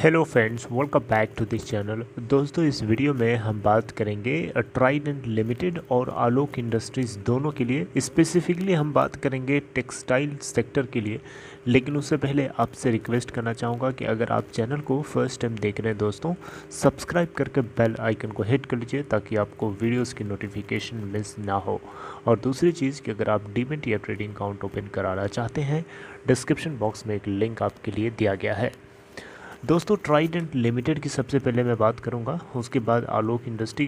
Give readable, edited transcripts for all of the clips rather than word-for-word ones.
Hello friends, welcome back to this channel. दोस्तों, इस video में हम बात करेंगे ट्राइडेंट लिमिटेड और आलोक इंडस्ट्रीज़ दोनों के लिए। स्पेसिफिकली हम बात करेंगे टेक्सटाइल सेक्टर के लिए। लेकिन उससे पहले आपसे रिक्वेस्ट करना चाहूँगा कि अगर आप चैनल को फर्स्ट टाइम देख रहे हैं दोस्तों, सब्सक्राइब करके बेल आइकन को हिट कर लीजिए ताकि आपको वीडियोज़ की नोटिफिकेशन मिस ना हो। और दूसरी चीज़ कि अगर आप डीमेट या ट्रेडिंग अकाउंट ओपन कराना चाहते हैं, डिस्क्रिप्शन बॉक्स में एक लिंक आपके लिए दिया गया है। दोस्तों, ट्राइडेंट लिमिटेड की सबसे पहले मैं बात करूंगा, उसके बाद आलोक इंडस्ट्री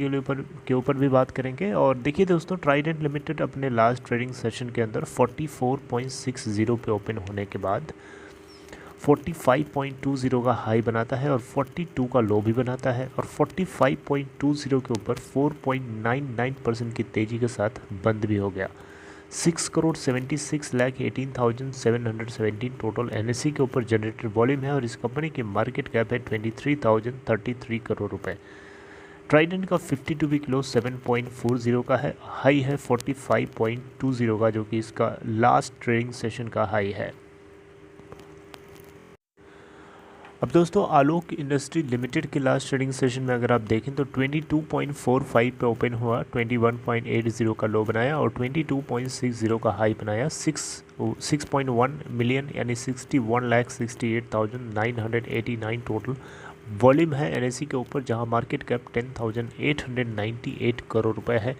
के ऊपर भी बात करेंगे। और देखिए दोस्तों, ट्राइडेंट लिमिटेड अपने लास्ट ट्रेडिंग सेशन के अंदर 44.60 पे ओपन होने के बाद 45.20 का हाई बनाता है और 42 का लो भी बनाता है और 45.20 के ऊपर 4.99% की तेज़ी के साथ बंद भी हो गया। 6,76,18,717 टोटल एनएससी के ऊपर जनरेटेड वॉल्यूम है और इस कंपनी की मार्केट कैप है 23,033 करोड़ रुपए। ट्राइडेंट का 52 वीक लो 7.40 का है, हाई है 45.20 का, जो कि इसका लास्ट ट्रेडिंग सेशन का हाई है। अब दोस्तों, आलोक इंडस्ट्री लिमिटेड के लास्ट ट्रेडिंग सेशन में अगर आप देखें तो 22.45 पे ओपन हुआ, 21.80 का लो बनाया और 22.60 का हाई बनाया। 6.1 मिलियन यानी 61,68,989 टोटल वॉल्यूम है एनएससी के ऊपर, जहां मार्केट कैप 10,898 करोड़ रुपए है।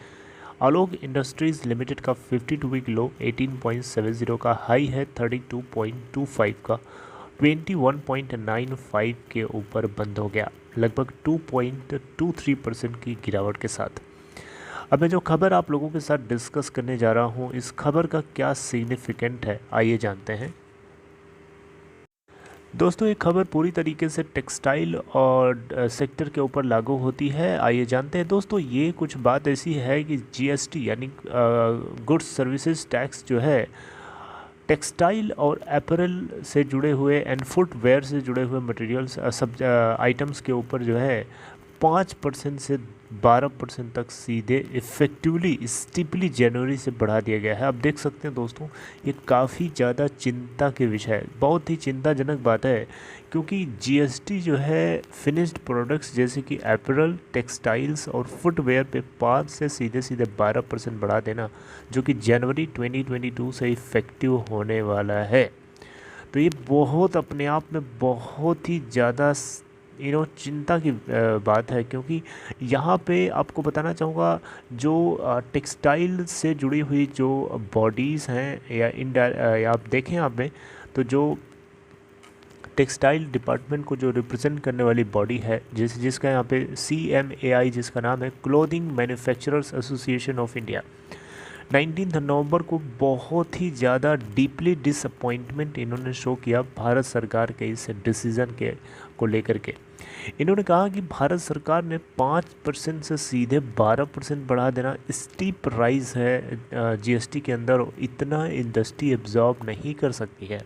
आलोक इंडस्ट्रीज़ लिमिटेड का 52 वीक लो 18.70 का, हाई है 32.25 का, 21.95 के ऊपर बंद हो गया, लगभग 2.23% की गिरावट के साथ। अब मैं जो खबर आप लोगों के साथ डिस्कस करने जा रहा हूं, इस खबर का क्या सिग्निफिकेंट है, आइए जानते हैं। दोस्तों, ये खबर पूरी तरीके से टेक्सटाइल और सेक्टर के ऊपर लागू होती है। आइए जानते हैं दोस्तों, ये कुछ बात ऐसी है कि जीएसटी यानी गुड्स सर्विसेज टैक्स जो है, टेक्सटाइल और अपैरल से जुड़े हुए एंड फुटवेयर से जुड़े हुए मटेरियल्स सब आइटम्स के ऊपर जो है 5% से 12% तक सीधे इफ़ेक्टिवली स्टीपली जनवरी से बढ़ा दिया गया है। आप देख सकते हैं दोस्तों, ये काफ़ी ज़्यादा चिंता के विषय है, बहुत ही चिंताजनक बात है, क्योंकि जीएसटी जो है फिनिश्ड प्रोडक्ट्स जैसे कि अपैरल, टेक्सटाइल्स और फुटवेयर पे 5 से सीधे सीधे 12% बढ़ा देना, जो कि जनवरी 2022 से इफ़ेक्टिव होने वाला है। तो ये बहुत अपने आप में बहुत ही ज़्यादा चिंता की बात है, क्योंकि यहाँ पे आपको बताना चाहूँगा, जो टेक्सटाइल से जुड़ी हुई जो बॉडीज़ हैं या आप देखें यहाँ पे, तो जो टेक्सटाइल डिपार्टमेंट को जो रिप्रेजेंट करने वाली बॉडी है, जिसका यहाँ पे CMAI जिसका नाम है, clothing manufacturers association of India, 19 नवंबर को बहुत ही ज़्यादा डीपली डिसअपॉइंटमेंट इन्होंने शो किया भारत सरकार के इस डिसीज़न को लेकर के। इन्होंने कहा कि भारत सरकार ने 5% से सीधे 12% बढ़ा देना स्टीप राइज है जीएसटी के अंदर, इतना इंडस्ट्री एब्जॉर्ब नहीं कर सकती है।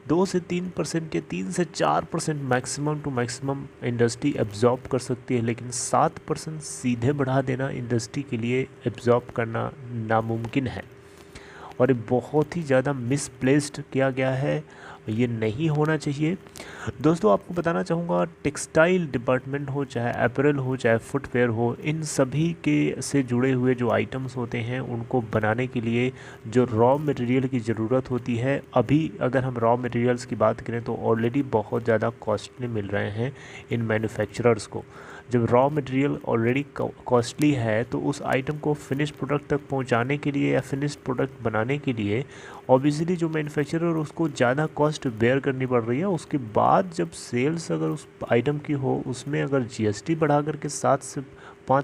2 से 3% या 3 से 4% maximum to maximum industry absorb कर सकती है, लेकिन 7% सीधे बढ़ा देना इंडस्ट्री के लिए एब्जॉर्ब करना नामुमकिन है और ये बहुत ही ज़्यादा मिसप्लेस्ड किया गया है, ये नहीं होना चाहिए। दोस्तों, आपको बताना चाहूँगा, टेक्सटाइल डिपार्टमेंट हो, चाहे अपैरल हो, चाहे फुटवेयर हो, इन सभी के से जुड़े हुए जो आइटम्स होते हैं, उनको बनाने के लिए जो रॉ मटेरियल की ज़रूरत होती है, अभी अगर हम रॉ मटेरियल्स की बात करें तो ऑलरेडी बहुत ज़्यादा कॉस्टली मिल रहे हैं इन मैन्युफैक्चरर्स को। जब रॉ मटेरियल ऑलरेडी कॉस्टली है, तो उस आइटम को फिनिश प्रोडक्ट तक पहुंचाने के लिए या फिनिश प्रोडक्ट बनाने के लिए ऑब्वियसली जो मैन्युफैक्चरर उसको ज़्यादा कॉस्ट बेयर करनी पड़ रही है। उसके बाद जब सेल्स अगर उस आइटम की हो, उसमें अगर जीएसटी बढ़ा करके 5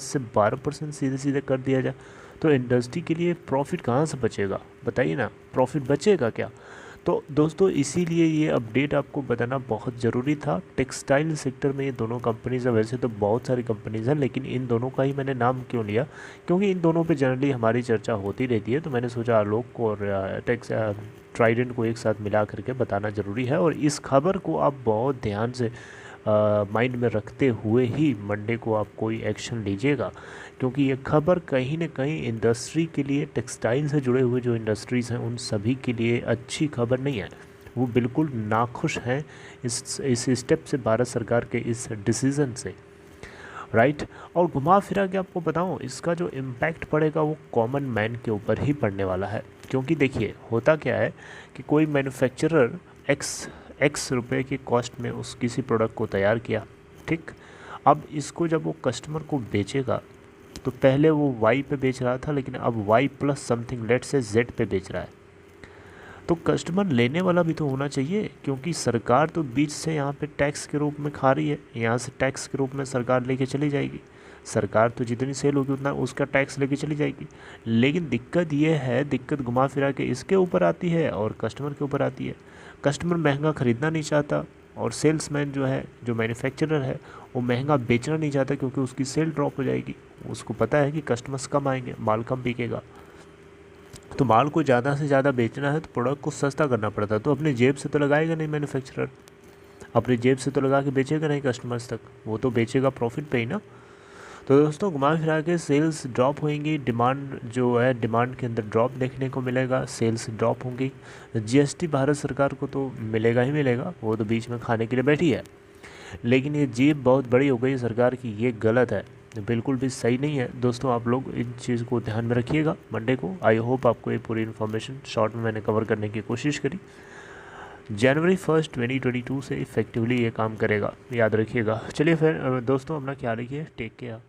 से 12% सीधे सीधे कर दिया जाए, तो इंडस्ट्री के लिए प्रॉफिट कहाँ से बचेगा, बताइए ना, प्रॉफिट बचेगा क्या? तो दोस्तों, इसीलिए ये अपडेट आपको बताना बहुत ज़रूरी था। टेक्सटाइल सेक्टर में ये दोनों कंपनीज़ हैं, वैसे तो बहुत सारी कंपनीज़ हैं, लेकिन इन दोनों का ही मैंने नाम क्यों लिया, क्योंकि इन दोनों पे जनरली हमारी चर्चा होती रहती है, तो मैंने सोचा आलोक को और ट्राइडेंट को एक साथ मिला करके बताना ज़रूरी है। और इस खबर को आप बहुत ध्यान से माइंड में रखते हुए ही मंडे को आप कोई एक्शन लीजिएगा, क्योंकि ये खबर कहीं ना कहीं इंडस्ट्री के लिए, टेक्सटाइल से जुड़े हुए जो इंडस्ट्रीज़ हैं, उन सभी के लिए अच्छी खबर नहीं है। वो बिल्कुल नाखुश हैं इस स्टेप से, भारत सरकार के इस डिसीज़न से, राइट। और घुमा फिरा के आपको बताऊं, इसका जो इम्पैक्ट पड़ेगा वो कॉमन मैन के ऊपर ही पड़ने वाला है। क्योंकि देखिए होता क्या है कि कोई मैन्युफैक्चरर एक्स रुपए के कॉस्ट में उस किसी प्रोडक्ट को तैयार किया, ठीक। अब इसको जब वो कस्टमर को बेचेगा तो पहले वो वाई पे बेच रहा था, लेकिन अब वाई प्लस समथिंग लेट से जेड पे बेच रहा है। तो कस्टमर लेने वाला भी तो होना चाहिए, क्योंकि सरकार तो बीच से यहाँ पे टैक्स के रूप में खा रही है, यहाँ से टैक्स के रूप में सरकार लेके चली जाएगी। सरकार तो जितनी सेल होगी उतना उसका टैक्स लेके चली जाएगी। लेकिन दिक्कत ये है, दिक्कत घुमा फिरा के इसके ऊपर आती है और कस्टमर के ऊपर आती है। कस्टमर महंगा ख़रीदना नहीं चाहता, और सेल्समैन जो है, जो मैन्युफैक्चरर है, वो महंगा बेचना नहीं चाहता, क्योंकि उसकी सेल ड्रॉप हो जाएगी। उसको पता है कि कस्टमर्स कम आएंगे, माल कम बिकेगा। तो माल को ज़्यादा से ज़्यादा बेचना है तो प्रोडक्ट को सस्ता करना पड़ता है। तो अपने जेब से तो लगाएगा नहीं मैन्युफैक्चरर, अपनी जेब से तो लगा के बेचेगा नहीं कस्टमर्स तक, वो तो बेचेगा प्रॉफिट पे ही ना। तो दोस्तों घुमा फिरा के सेल्स ड्रॉप होंगी, डिमांड जो है, डिमांड के अंदर ड्रॉप देखने को मिलेगा, सेल्स ड्रॉप होंगी। जीएसटी भारत सरकार को तो मिलेगा ही मिलेगा, वो तो बीच में खाने के लिए बैठी है। लेकिन ये जेब बहुत बड़ी हो गई सरकार की, ये गलत है, बिल्कुल भी सही नहीं है। दोस्तों आप लोग इन चीज़ को ध्यान में रखिएगा मंडे को। आई होप आपको ये पूरी इन्फॉर्मेशन शॉर्ट में मैंने कवर करने की कोशिश करी। जनवरी 1 2022 से इफ़ेक्टिवली ये काम करेगा, याद रखिएगा। चलिए फिर दोस्तों अपना ख्याल रखिए, टेक केयर।